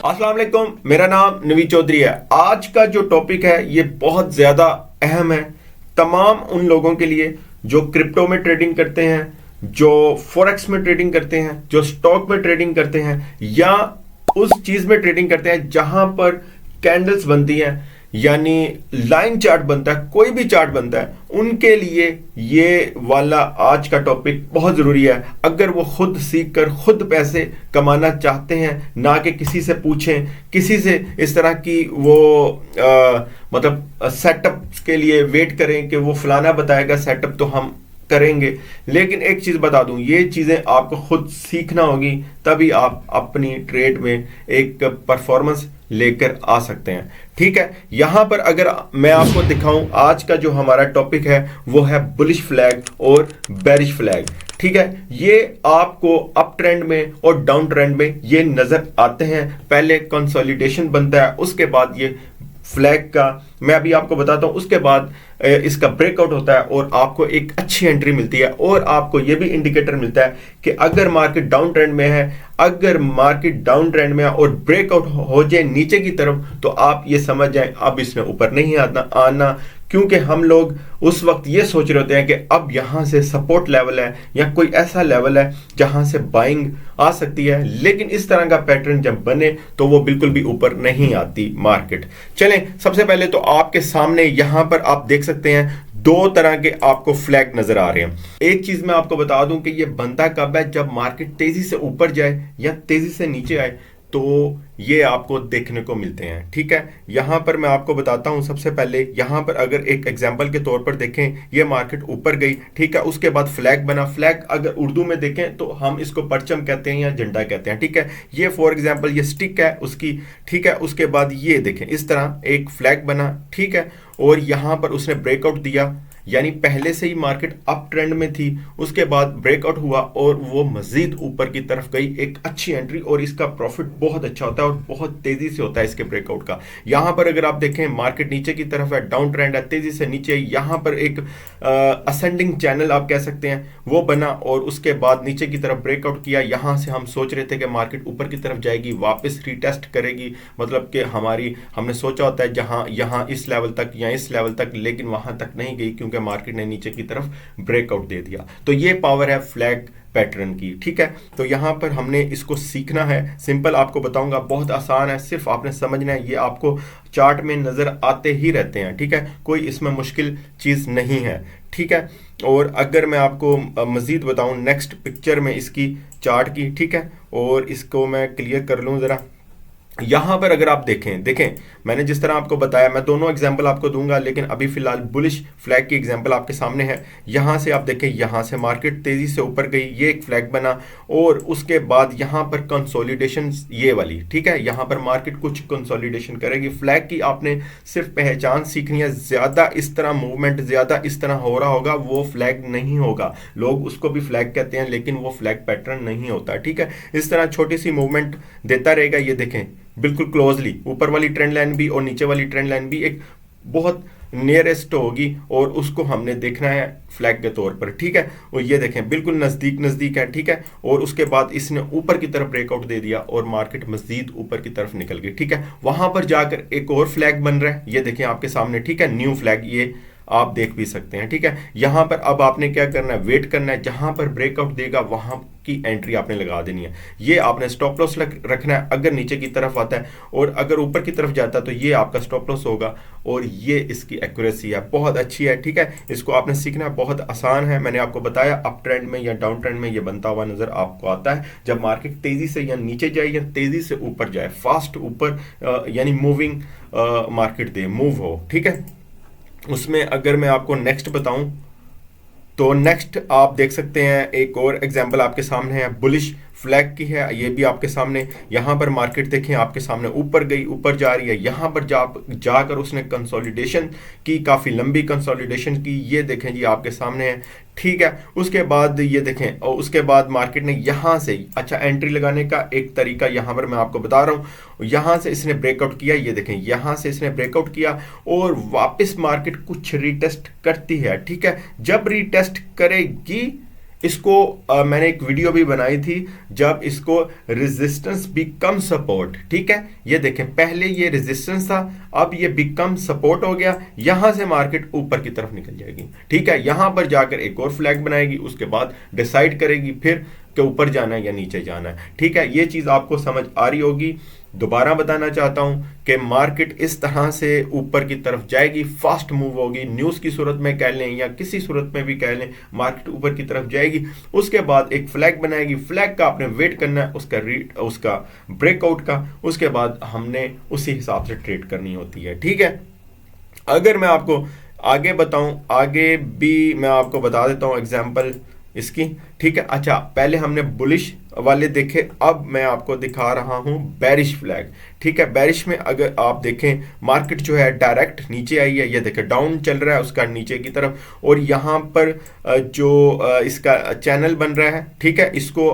अस्सलाम वालेकुम, मेरा नाम नवीद चौधरी है। आज का जो टॉपिक है ये बहुत ज़्यादा अहम है तमाम उन लोगों के लिए जो क्रिप्टो में ट्रेडिंग करते हैं, जो फॉरेक्स में ट्रेडिंग करते हैं, जो स्टॉक में ट्रेडिंग करते हैं या उस चीज़ में ट्रेडिंग करते हैं जहां पर कैंडल्स बनती हैं, यानी लाइन चार्ट बनता है, कोई भी चार्ट बनता है, उनके लिए ये वाला आज का टॉपिक बहुत ज़रूरी है। अगर वो खुद सीख कर खुद पैसे कमाना चाहते हैं, ना कि किसी से पूछें, किसी से इस तरह की वो मतलब सेटअप के लिए वेट करें कि वो फलाना बताएगा सेटअप तो हम करेंगे। लेकिन एक चीज बता दूं, ये चीजें आपको खुद सीखना होगी, तभी आप अपनी ट्रेड में एक परफॉर्मेंस लेकर आ सकते हैं। ठीक है, यहां पर अगर मैं आपको दिखाऊं, आज का जो हमारा टॉपिक है वो है बुलिश फ्लैग और बेरिश फ्लैग। ठीक है, ये आपको अप ट्रेंड में और डाउन ट्रेंड में ये नजर आते हैं। पहले कंसोलिडेशन बनता है, उसके बाद ये फ्लैग का मैं अभी आपको बताता हूं, उसके बाद इसका ब्रेकआउट होता है और आपको एक अच्छी एंट्री मिलती है। और आपको यह भी इंडिकेटर मिलता है कि अगर मार्केट डाउन ट्रेंड में है, अगर मार्केट डाउन ट्रेंड में है और ब्रेकआउट हो जाए नीचे की तरफ, तो आप ये समझ जाएं अब इसने ऊपर नहीं आना। क्योंकि हम लोग उस वक्त ये सोच रहे होते हैं कि अब यहां से सपोर्ट लेवल है या कोई ऐसा लेवल है जहां से बाइंग आ सकती है, लेकिन इस तरह का पैटर्न जब बने तो वो बिल्कुल भी ऊपर नहीं आती मार्केट। चलें, सबसे पहले तो आपके सामने यहां पर आप देख सकते हैं दो तरह के आपको फ्लैग नजर आ रहे हैं। एक चीज मैं आपको बता दूं कि ये बनता कब है, जब मार्केट तेजी से ऊपर जाए या तेजी से नीचे आए, तो ये आपको देखने को मिलते हैं। ठीक है, यहां पर मैं आपको बताता हूं। सबसे पहले यहां पर अगर एक एग्जांपल के तौर पर देखें, ये मार्केट ऊपर गई, ठीक है, उसके बाद फ्लैग बना। फ्लैग अगर उर्दू में देखें तो हम इसको परचम कहते हैं या झंडा कहते हैं। ठीक है, ये फॉर एग्जांपल ये स्टिक है उसकी। ठीक है, उसके बाद ये देखें इस तरह एक फ्लैग बना। ठीक है, और यहां पर उसने ब्रेकआउट दिया, यानी पहले से ही मार्केट अप ट्रेंड में थी, उसके बाद ब्रेकआउट हुआ और वो मजीद ऊपर की तरफ गई। एक अच्छी एंट्री और इसका प्रॉफिट बहुत अच्छा होता है और बहुत तेजी से होता है इसके ब्रेकआउट का। यहां पर अगर आप देखें मार्केट नीचे की तरफ है, डाउन ट्रेंड है, तेजी से नीचे, यहां पर एक असेंडिंग चैनल आप कह सकते हैं वो बना और उसके बाद नीचे की तरफ ब्रेकआउट किया। यहां से हम सोच रहे थे कि मार्केट ऊपर की तरफ जाएगी, वापस रीटेस्ट करेगी, मतलब कि हमने सोचा होता है जहां यहां इस लेवल तक या इस लेवल तक, लेकिन वहां तक नहीं गई क्योंकि मार्केट ने नीचे की तरफ ब्रेकआउट दे दिया। तो ये पावर है फ्लैग पैटर्न की। ठीक है, तो यहां पर हमने इसको सीखना है। सिंपल आपको बताऊंगा, बहुत आसान है, सिर्फ आपने समझना है। ये आपको चार्ट में नजर आते ही रहते हैं। ठीक है, कोई इसमें मुश्किल चीज नहीं है। ठीक है, और अगर मैं आपको मजीद बताऊं नेक्स्ट पिक्चर में इसकी चार्ट की, ठीक है, और इसको मैं क्लियर कर लूं जरा। यहां पर अगर आप देखें मैंने जिस तरह आपको बताया, मैं दोनों एग्जांपल आपको दूंगा, लेकिन अभी फिलहाल बुलिश फ्लैग की एग्जांपल आपके सामने है। यहां से आप देखें, यहां से मार्केट तेजी से ऊपर गई, ये एक फ्लैग बना और उसके बाद यहां पर कंसोलिडेशन ये वाली। ठीक है, यहां पर मार्केट कुछ कंसोलिडेशन करेगी। फ्लैग की आपने सिर्फ पहचान सीखनी है। ज्यादा इस तरह मूवमेंट ज्यादा इस तरह हो रहा होगा, वो फ्लैग नहीं होगा। लोग उसको भी फ्लैग कहते हैं, लेकिन वो फ्लैग पैटर्न नहीं होता। ठीक है, इस तरह छोटी सी मूवमेंट देता रहेगा। ये देखें बिल्कुल क्लोजली, ऊपर वाली ट्रेंड लाइन भी और नीचे वाली ट्रेंड लाइन भी एक बहुत नियरेस्ट होगी और उसको हमने देखना है फ्लैग के तौर पर। ठीक है, और ये देखें बिल्कुल नजदीक है। ठीक है, और उसके बाद इसने ऊपर की तरफ ब्रेकआउट दे दिया और मार्केट मजीद ऊपर की तरफ निकल गई। ठीक है, वहां पर जाकर एक और फ्लैग बन रहा है, ये देखें आपके सामने। ठीक है, न्यू फ्लैग ये आप देख भी सकते हैं। ठीक है, यहां पर अब आपने क्या करना है, वेट करना है। जहां पर ब्रेकआउट देगा वहां की एंट्री आपने लगा देनी है। ये आपने स्टॉप लॉस रखना है अगर नीचे की तरफ आता है, और अगर ऊपर की तरफ जाता है तो ये आपका स्टॉप लॉस होगा। और ये इसकी एक्यूरेसी है, बहुत अच्छी है। ठीक है, इसको आपने सीखना है, बहुत आसान है। मैंने आपको बताया अप ट्रेंड में या डाउन ट्रेंड में ये बनता हुआ नजर आपको आता है। जब मार्केट तेजी से या नीचे जाए या तेजी से ऊपर जाए, फास्ट ऊपर यानी मूविंग मार्केट दे, मूव हो। ठीक है, उसमें अगर मैं आपको नेक्स्ट बताऊं तो नेक्स्ट आप देख सकते हैं एक और एग्जांपल आपके सामने है, बुलिश फ्लैग की है। ये भी आपके सामने, यहां पर मार्केट देखें आपके सामने ऊपर गई, ऊपर जा रही है। यहां पर जाकर उसने कंसोलिडेशन की, काफी लंबी कंसोलिडेशन की, ये देखें जी आपके सामने है। ठीक है, उसके बाद ये देखें, और उसके बाद मार्केट ने यहां से अच्छा एंट्री लगाने का एक तरीका यहां पर मैं आपको बता रहा हूं। यहां से इसने ब्रेकआउट किया, ये देखें यहां से इसने ब्रेकआउट किया और वापस मार्केट कुछ रीटेस्ट करती है। ठीक है, जब रीटेस्ट करेगी इसको मैंने एक वीडियो भी बनाई थी जब इसको रेजिस्टेंस बिकम सपोर्ट, ठीक है, ये देखें पहले ये रेजिस्टेंस था, अब ये बिकम सपोर्ट हो गया, यहां से मार्केट ऊपर की तरफ निकल जाएगी, ठीक है, यहां पर जाकर एक और फ्लैग बनाएगी, उसके बाद डिसाइड करेगी फिर कि ऊपर जाना है या नीचे जाना है, ठीक है। ये चीज आपको समझ आ रही होगी। दोबारा बताना चाहता हूं कि मार्केट इस तरह से ऊपर की तरफ जाएगी, फास्ट मूव होगी, न्यूज की सूरत में कह लें या किसी सूरत में भी कह लें, मार्केट ऊपर की तरफ जाएगी, उसके बाद एक फ्लैग बनाएगी, फ्लैग का आपने वेट करना है उसका ब्रेकआउट का, उसके बाद हमने उसी हिसाब से ट्रेड करनी होती है, ठीक है। अगर मैं आपको आगे बताऊं, आगे भी मैं आपको बता देता हूं एग्जांपल इसकी, ठीक है। अच्छा, पहले हमने बुलिश वाले देखे, अब मैं आपको दिखा रहा हूं बेरिश फ्लैग, ठीक है। बेरिश में अगर आप देखें मार्केट जो है डायरेक्ट नीचे आई है, ये देखें डाउन चल रहा है उसका नीचे की तरफ, और यहां पर जो इसका चैनल बन रहा है, ठीक है, इसको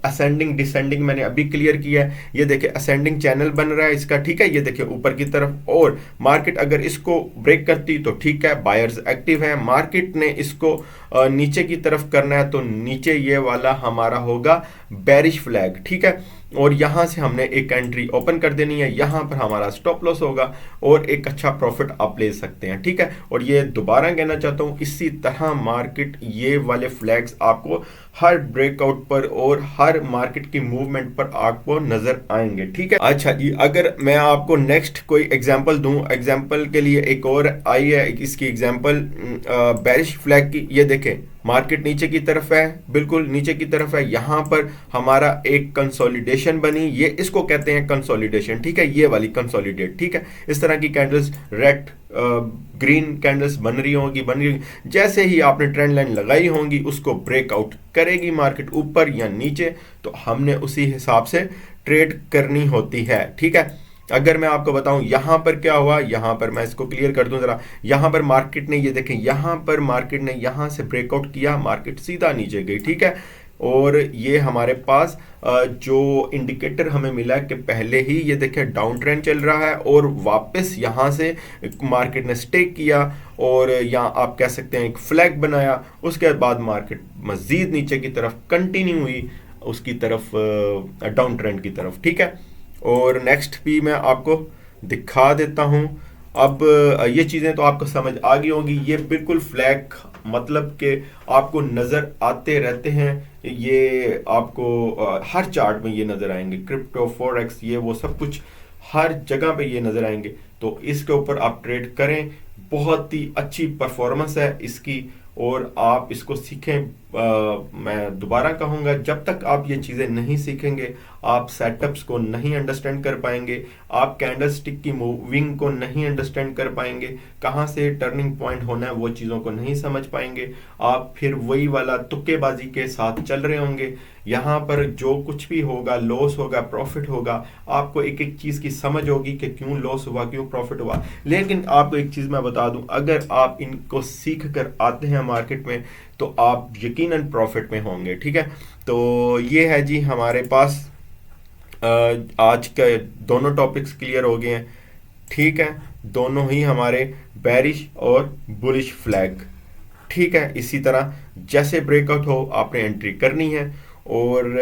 असेंडिंग डिसेंडिंग मैंने अभी क्लियर किया है, ये देखें असेंडिंग चैनल बन रहा है इसका, ठीक है, ये देखें ऊपर की तरफ, और मार्केट अगर इसको ब्रेक करती तो ठीक है, बायर्स एक्टिव है। मार्केट ने इसको नीचे की तरफ करना है तो नीचे ये वाला हमारा होगा बेरिश फ्लैग, ठीक है, और यहां से हमने एक एंट्री ओपन कर देनी है, यहां पर हमारा स्टॉप लॉस होगा और एक अच्छा प्रॉफिट आप ले सकते हैं, ठीक है। और ये दोबारा कहना चाहता हूं, इसी तरह मार्केट ये वाले फ्लैग्स आपको हर ब्रेकआउट पर और हर मार्केट की मूवमेंट पर आपको नजर आएंगे, ठीक है। अच्छा जी, अगर मैं आपको नेक्स्ट कोई एग्जांपल दूं, एग्जांपल के लिए एक और आई है इसकी एग्जांपल बेरिश फ्लैग की, ये देखें मार्केट नीचे की तरफ है, बिल्कुल नीचे की तरफ है, यहां पर हमारा एक कंसोलिडेशन बनी, ये इसको कहते हैं कंसोलिडेशन, ठीक है, ये वाली कंसोलिडेट, ठीक है। इस तरह की कैंडल्स रेड ग्रीन कैंडल्स बन रही होंगी, जैसे ही आपने ट्रेंड लाइन लगाई होंगी उसको ब्रेकआउट करेगी मार्केट ऊपर या नीचे, तो हमने उसी हिसाब से ट्रेड करनी होती है, ठीक है। अगर मैं आपको बताऊं यहां पर क्या हुआ, यहां पर मैं इसको क्लियर कर दूं जरा, यहां पर मार्केट ने ये देखें, यहां पर मार्केट ने यहां से ब्रेकआउट किया, मार्केट सीधा नीचे गई, ठीक है। और ये हमारे पास जो इंडिकेटर हमें मिला कि पहले ही ये देखें डाउन ट्रेंड चल रहा है और वापस यहां से मार्केट ने स्टेक किया और यहां आप कह सकते हैं एक फ्लैग बनाया, उसके बाद मार्केट मजीद नीचे की तरफ कंटिन्यू हुई उसकी तरफ, डाउन ट्रेंड की तरफ, ठीक है। और नेक्स्ट भी मैं आपको दिखा देता हूं। अब ये चीज़ें तो आपको समझ आ गई होंगी, ये बिल्कुल फ्लैग मतलब कि आपको नज़र आते रहते हैं, ये आपको हर चार्ट में ये नज़र आएंगे, क्रिप्टो फॉरेक्स ये वो सब कुछ हर जगह पे ये नज़र आएंगे, तो इसके ऊपर आप ट्रेड करें, बहुत ही अच्छी परफॉर्मेंस है इसकी और आप इसको सीखें। मैं दोबारा कहूँगा, जब तक आप ये चीज़ें नहीं सीखेंगे आप सेटअप्स को नहीं अंडरस्टैंड कर पाएंगे, आप कैंडलस्टिक की मूविंग को नहीं अंडरस्टैंड कर पाएंगे, कहाँ से टर्निंग पॉइंट होना है वो चीज़ों को नहीं समझ पाएंगे, आप फिर वही वाला तुक्केबाजी के साथ चल रहे होंगे। यहाँ पर जो कुछ भी होगा, लॉस होगा प्रॉफिट होगा, आपको एक एक चीज़ की समझ होगी कि क्यों लॉस हुआ क्यों प्रॉफिट हुआ। लेकिन आपको एक चीज़ मैं बता दूं, अगर आप इनको सीख कर आते हैं मार्केट में तो आप यकीनन प्रॉफिट में होंगे, ठीक है। तो ये है जी हमारे पास आज के दोनों टॉपिक्स क्लियर हो गए हैं, ठीक है, दोनों ही हमारे बेरिश और बुलिश फ्लैग, ठीक है। इसी तरह जैसे ब्रेकआउट हो आपने एंट्री करनी है और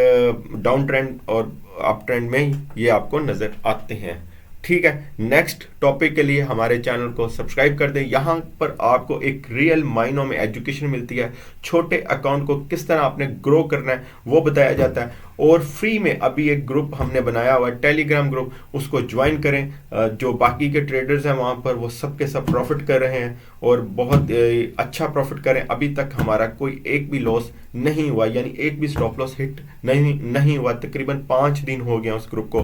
डाउन ट्रेंड और अप ट्रेंड में ये आपको नजर आते हैं, ठीक है। नेक्स्ट टॉपिक के लिए हमारे चैनल को सब्सक्राइब कर दें, यहाँ पर आपको एक रियल मायनों में एजुकेशन मिलती है, छोटे अकाउंट को किस तरह आपने ग्रो करना है वो बताया जाता है, और फ्री में अभी एक ग्रुप हमने बनाया हुआ है टेलीग्राम ग्रुप, उसको ज्वाइन करें। जो बाकी के ट्रेडर्स हैं वहाँ पर वो सब के सब प्रॉफिट कर रहे हैं और बहुत अच्छा प्रॉफिट करें। अभी तक हमारा कोई एक भी लॉस नहीं हुआ, यानी एक भी स्टॉप लॉस हिट नहीं हुआ, तकरीबन 5 दिन हो गया उस ग्रुप को।